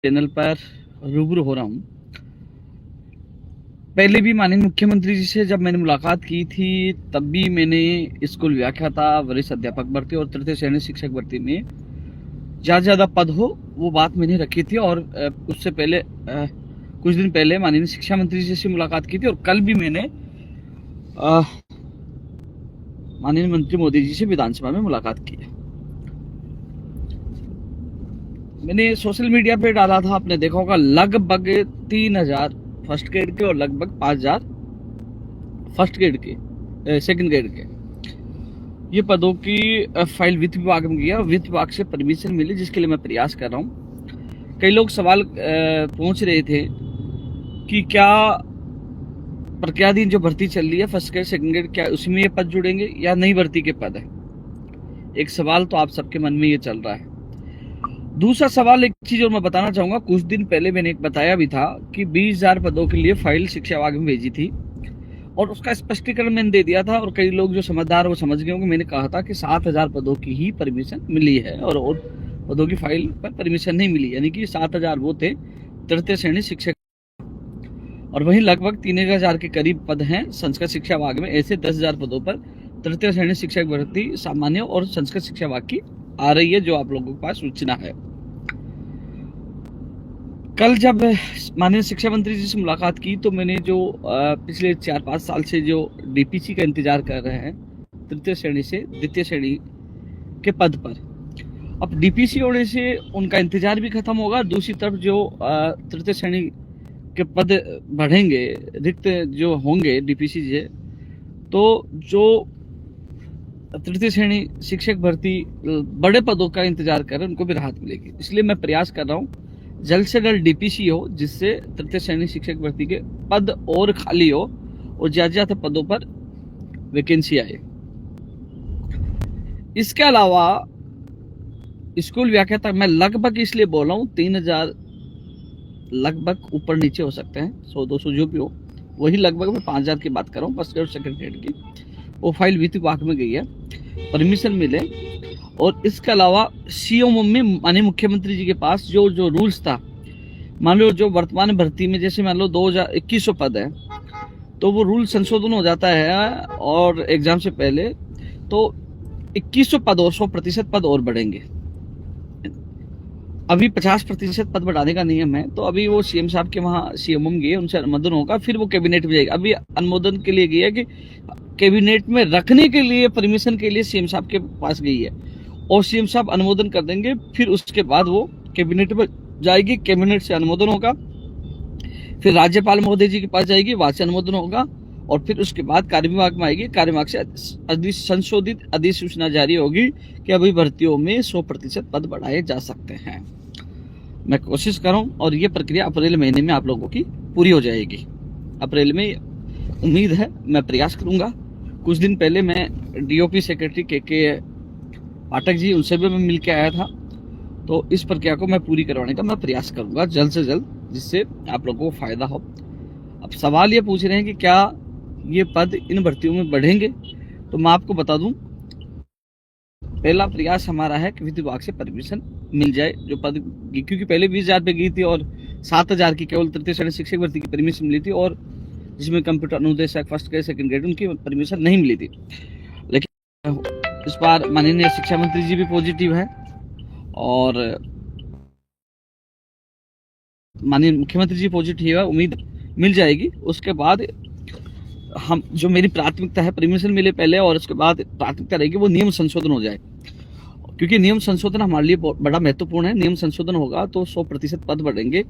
Channel पर रूबरू हो रहा हूँ। पहले भी माननीय मुख्यमंत्री जी से जब मैंने मुलाकात की थी तब भी मैंने स्कूल व्याख्याता, वरिष्ठ अध्यापक भर्ती और तृतीय श्रेणी शिक्षक भर्ती में ज्यादा पद हो वो बात मैंने रखी थी। और उससे पहले कुछ दिन पहले माननीय शिक्षा मंत्री जी से मुलाकात की थी और कल भी मैंने माननीय मंत्री मोदी जी से विधानसभा में मुलाकात की है। मैंने सोशल मीडिया पे डाला था, आपने देखा होगा, लगभग 3000 फर्स्ट ग्रेड के और लगभग 5000 फर्स्ट ग्रेड के सेकंड ग्रेड के ये पदों की फाइल वित्त विभाग में गया। वित्त विभाग से परमिशन मिली जिसके लिए मैं प्रयास कर रहा हूँ। कई लोग सवाल पूछ रहे थे कि क्या प्रक्रियाधीन जो भर्ती चल रही है फर्स्ट ग्रेड सेकंड ग्रेड, क्या उसमें ये पद जुड़ेंगे या नई भर्ती के पद है। एक सवाल तो आप सबके मन में ये चल रहा है। दूसरा सवाल, एक चीज और मैं बताना चाहूंगा, कुछ दिन पहले मैंने एक बताया भी था कि 20,000 पदों के लिए फाइल शिक्षा विभाग में भेजी थी और उसका स्पष्टीकरण मैंने दे दिया था। और कई लोग जो समझदार वो समझ गए होंगे, मैंने कहा था कि 7,000 पदों की ही परमिशन मिली है और पदों की फाइल पर परमिशन नहीं मिली, यानी कि 7,000 वो थे तृतीय श्रेणी शिक्षक और वहीं लगभग 3,000 के करीब पद हैं संस्कृत शिक्षा विभाग में। ऐसे 10,000 पदों पर तृतीय श्रेणी शिक्षक भर्ती सामान्य और संस्कृत शिक्षा विभाग की आ रही है, जो आप लोगों के पास सूचना है। कल जब माननीय शिक्षा मंत्री जी से मुलाकात की तो मैंने जो पिछले 4-5 साल से जो डीपीसी का इंतजार कर रहे हैं तृतीय श्रेणी से द्वितीय श्रेणी के पद पर, अब डीपीसी होने से उनका इंतजार भी खत्म होगा। दूसरी तरफ जो तृतीय श्रेणी के पद बढ़ेंगे, रिक्त जो होंगे डीपीसी से, तो जो तृतीय श्रेणी शिक्षक भर्ती बड़े पदों का इंतजार कर रहे हैं उनको भी राहत मिलेगी। इसलिए मैं प्रयास कर रहा हूँ जल्द से जल्द डीपीसी हो, जिससे तृतीय श्रेणी शिक्षक भर्ती के पद और खाली हो और ज्यादा पदों पर वैकेंसी आए। इसके अलावा स्कूल व्याख्याता मैं लगभग इसलिए बोल रहा हूँ 3,000 लगभग ऊपर नीचे हो सकते हैं, 100-200 जो भी हो, वही लगभग मैं 5,000 की बात कर रहा हूँ फर्स्ट ग्रेड सेकंड ग्रेड की। वो फाइल वित्त विभाग में गई है, परमिशन मिले। और इसके अलावा सीओ में माननीय मुख्यमंत्री जी के पास जो रूल्स था, मान लो जो वर्तमान भर्ती में जैसे मान लो 2100 पद है तो वो रूल संशोधन हो जाता है और एग्जाम से पहले तो 2100 पद और 100% पद और बढ़ेंगे। अभी 50% पद बढ़ाने का नियम है, तो अभी वो सीएम साहब के वहाँ सीएम गए, उनसे अनुमोदन होगा, फिर वो कैबिनेट में जाएगा। अभी अनुमोदन के लिए गया कि कैबिनेट में रखने के लिए परमिशन के लिए सीएम साहब के पास गई है और सीएम साहब अनुमोदन कर देंगे। फिर उसके बाद वो कैबिनेट में जाएगी, कैबिनेट से अनुमोदन होगा, फिर राज्यपाल महोदय जी के पास जाएगी, वहां से अनुमोदन होगा और फिर उसके बाद कार्य विभाग में आएगी। कार्य विभाग से संशोधित अधिसूचना जारी होगी कि अभी भर्तियों में 100% पद बढ़ाए जा सकते हैं। मैं कोशिश करूं और ये प्रक्रिया अप्रैल महीने में आप लोगों की पूरी हो जाएगी। अप्रैल में उम्मीद है, मैं प्रयास करूंगा। कुछ दिन पहले मैं डीओपी सेक्रेटरी के पाठक जी, उनसे भी मैं मिल के आया था, तो इस प्रक्रिया को मैं पूरी करवाने का मैं प्रयास करूंगा जल्द से जल्द, जिससे आप लोगों को फायदा हो। अब सवाल ये पूछ रहे हैं कि क्या ये पद इन भर्तियों में बढ़ेंगे, तो मैं आपको बता दूं, पहला प्रयास हमारा है कि वित्त विभाग से परमिशन मिल जाए जो पद, क्योंकि पहले 20,000 पे गई थी और 7,000 की केवल तृतीय श्रेणी शिक्षक भर्ती की परमिशन मिली थी और जिसमें कंप्यूटर अनुदेशक फर्स्ट ग्रेड सेकंड ग्रेड उनकी परमिशन नहीं मिली थी। लेकिन इस बार माननीय शिक्षा मंत्री जी भी पॉजिटिव है और माननीय मुख्यमंत्री जी पॉजिटिव है, उम्मीद मिल जाएगी। उसके बाद हम जो मेरी प्राथमिकता है, परमिशन मिले पहले और उसके बाद प्राथमिकता रहेगी वो नियम संशोधन हो जाए, क्योंकि नियम संशोधन हमारे लिए बड़ा महत्वपूर्ण है। नियम संशोधन होगा तो 100% पद बढ़ेंगे।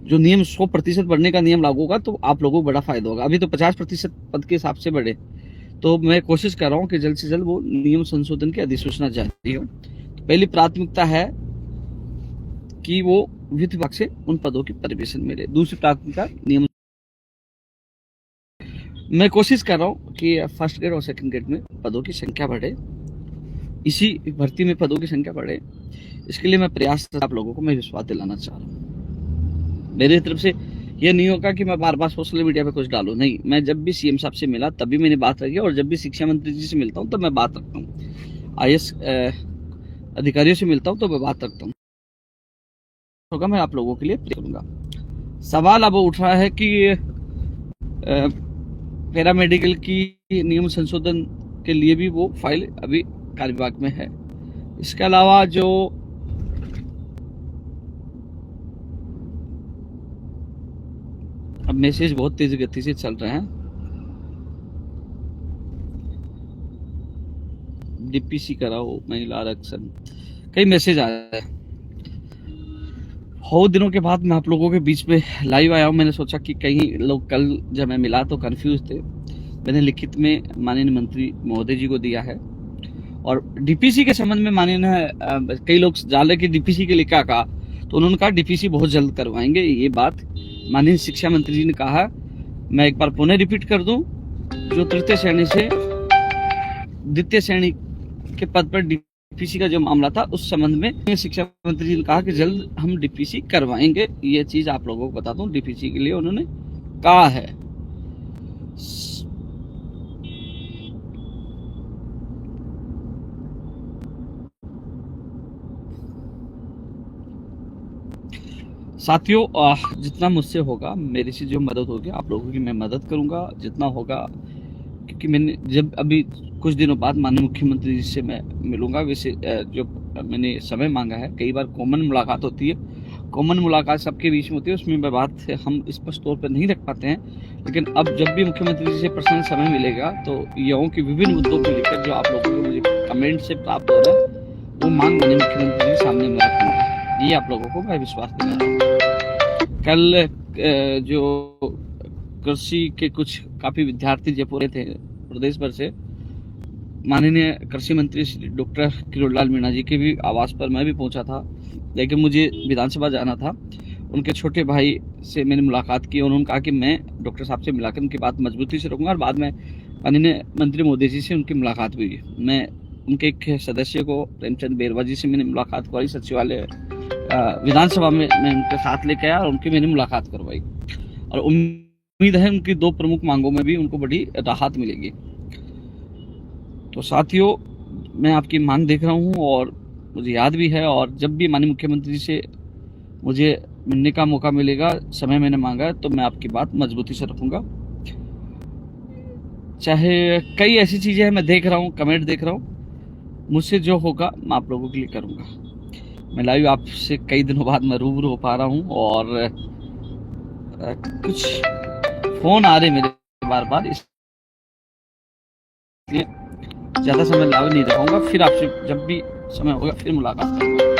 जो नियम 100% बढ़ने का नियम लागू होगा तो आप लोगों को बड़ा फायदा होगा। अभी तो 50% पद के हिसाब से बढ़े, तो मैं कोशिश कर रहा हूँ कि जल्द से जल्द वो नियम संशोधन की अधिसूचना जारी हो। तो पहली प्राथमिकता है कि वो वित्त विभाग से उन पदों की परमिशन मिले। दूसरी प्राथमिकता नियम, मैं कोशिश कर रहा हूँ कि फर्स्ट ग्रेड और सेकंड ग्रेड में पदों की संख्या बढ़े, इसी भर्ती में पदों की संख्या बढ़े। इसके लिए मैं प्रयास आप लोगों को मैं विश्वास दिलाना चाह रहा हूँ। मेरी तरफ से ये नहीं होगा कि मैं बार बार सोशल मीडिया पे कुछ डालूं, नहीं। मैं जब भी सीएम साहब से मिला तभी मैंने बात रखी और जब भी शिक्षा मंत्री जी से मिलता हूँ तब मैं बात रखता हूँ, IAS अधिकारियों से मिलता हूँ तो मैं बात रखता हूँ। होगा मैं आप लोगों के लिए करूंगा। सवाल अब उठ रहा है कि पैरामेडिकल की नियम संशोधन के लिए भी वो फाइल अभी कार्यविभाग में है। इसके अलावा जो अब मैसेज बहुत तेज गति से चल रहे हैं, डीपीसी कराओ, महिला आरक्षण, कई मैसेज आ रहे हैं। बहुत दिनों के बाद मैं आप लोगों के बीच में लाइव आया हूं। मैंने सोचा कि कहीं लोग कल जब मैं मिला तो कंफ्यूज थे। मैंने लिखित में माननीय मंत्री महोदय जी को दिया है और डीपीसी के संबंध में माननीय कई लोग जान रहे कि डीपीसी के लिए क्या कहा, तो उन्होंने कहा डीपीसी बहुत जल्द करवाएंगे। ये बात माननीय शिक्षा मंत्री जी ने कहा। मैं एक बार पुनः रिपीट कर दूं, जो तृतीय श्रेणी से द्वितीय श्रेणी के पद पर डीपीसी का जो मामला था उस संबंध में शिक्षा मंत्री जी ने कहा कि जल्द हम डीपीसी करवाएंगे। ये चीज आप लोगों को बता दूं, डीपीसी के लिए उन्होंने कहा है। साथियों, जितना मुझसे होगा, मेरी से जो मदद होगी आप लोगों की मैं मदद करूंगा जितना होगा, क्योंकि मैंने जब अभी कुछ दिनों बाद माननीय मुख्यमंत्री जी से मैं मिलूंगा। वैसे जो मैंने समय मांगा है, कई बार कॉमन मुलाकात होती है, कॉमन मुलाकात सबके बीच में होती है, उसमें मैं बात हम स्पष्ट तौर पर नहीं रख पाते हैं। लेकिन अब जब भी मुख्यमंत्री जी से पर्सनल समय मिलेगा तो युवाओं के विभिन्न मुद्दों को लेकर जो आप लोगों को मुझे कमेंट से प्राप्त हो रहा है वो मांग माननीय मुख्यमंत्री जी सामने में रखूंगा। ये आप लोगों को मैं विश्वास दिलाता हूँ। कल जो कृषि के कुछ काफी विद्यार्थी जयपुर थे प्रदेश भर से, माननीय कृषि मंत्री श्री डॉक्टर किरोड़लाल मीणा जी के भी आवास पर मैं भी पहुंचा था, लेकिन मुझे विधानसभा जाना था। उनके छोटे भाई से मैंने मुलाकात की और उन्होंने कहा कि मैं डॉक्टर साहब से मिलाकर उनकी बात मजबूती से रखूंगा। और बाद में माननीय मंत्री मोदी जी से उनकी मुलाकात हुई। मैं उनके एक सदस्य को प्रेमचंद बेरवा जी से मैंने मुलाकात करवाई सचिवालय विधानसभा में, मैं उनके साथ लेके आया और उनकी मैंने मुलाकात करवाई और उम्मीद है उनकी दो प्रमुख मांगों में भी उनको बड़ी राहत मिलेगी। तो साथियों, मैं आपकी मांग देख रहा हूं और मुझे याद भी है, और जब भी माननीय मुख्यमंत्री से मुझे मिलने का मौका मिलेगा, समय मैंने मांगा है, तो मैं आपकी बात मजबूती से रखूंगा। चाहे कई ऐसी चीजें हैं, मैं देख रहा हूँ, कमेंट देख रहा हूँ, मुझसे जो होगा मैं आप लोगों के लिए करूंगा। मैं लाइव आपसे कई दिनों बाद मैं रूबरू हो पा रहा हूँ और कुछ फोन आ रहे मेरे बार बार, इसलिए ज्यादा समय लाइव नहीं रखूंगा। फिर आपसे जब भी समय होगा फिर मुलाकात करूंगा।